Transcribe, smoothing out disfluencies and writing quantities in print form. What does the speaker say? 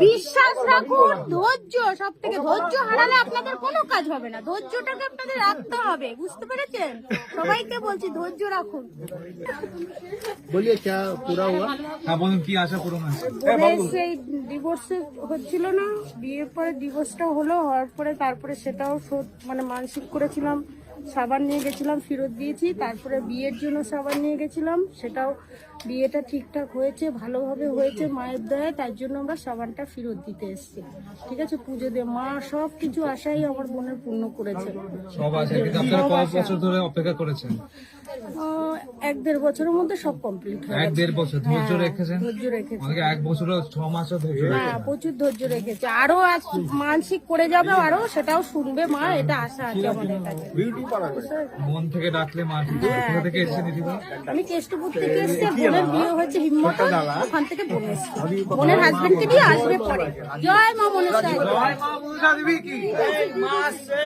বিশ্বাস রাখুন, ধৈর্য সব থেকে। ধৈর্য হারালে আপনাদের কোনো কাজ হবে না, ধৈর্যটাকে আপনাদের রাখতে হবে, বুঝতে পেরেছেন? সবাইকে বলছি ধৈর্য রাখুন। বলিয়ে क्या पूरा हुआ? হ্যাঁ বলুন, কি আশা পূরণ হয়েছে? বোনের সেই ডিভোর্স হচ্ছিল না, বিয়ের পরে ডিভোর্সটা হলো, হওয়ার পরে তারপরে সেটাও মানে মানসিক করেছিলাম, সাবান নিয়ে গেছিলাম, ফেরত দিয়েছি। তারপরে বিয়ের জন্য সাবান নিয়ে গেছিলাম, সেটাও বিয়েটা ঠিকঠাক হয়েছে, ভালোভাবে হয়েছে মায়ের দয়ায়। তার জন্য আমরা সাবানটা ফেরত দিতে এসেছি। ঠিক আছে, পুজো দিয়ে মা সব কিছু আশাই আমার বোনের পূর্ণ করেছে। সব আছে, কিন্তু আপনারা কত বছর ধরে অপেক্ষা করেছেন? 1-1.5 বছরের মধ্যে সব কমপ্লিট হয়ে গেছে। 1-1.5 বছর ধৈর্য রেখেছেন? ধৈর্য রেখেছে, অনেকে 1 বছর 6 মাসও ধৈর্য হ্যাঁ রেখেছেন। প্রচুর ধৈর্য রেখেছে। আরো মানসিক করে যাবে, আরো সেটাও শুনবে মা, এটা আশা আছে আমাদের কাছে। মন থেকে ডাকলে মা কোথা থেকে এসেছেন দিদিভাই? আমি কেষ্টপুর থেকে এসেছি, বোনের বিয়ে হয়েছে হিম্মত, ওখান থেকে বোন এসেছে। বোনের হাজবেন্ডকে দিয়ে আসবে পরে। জয় মা মনসা।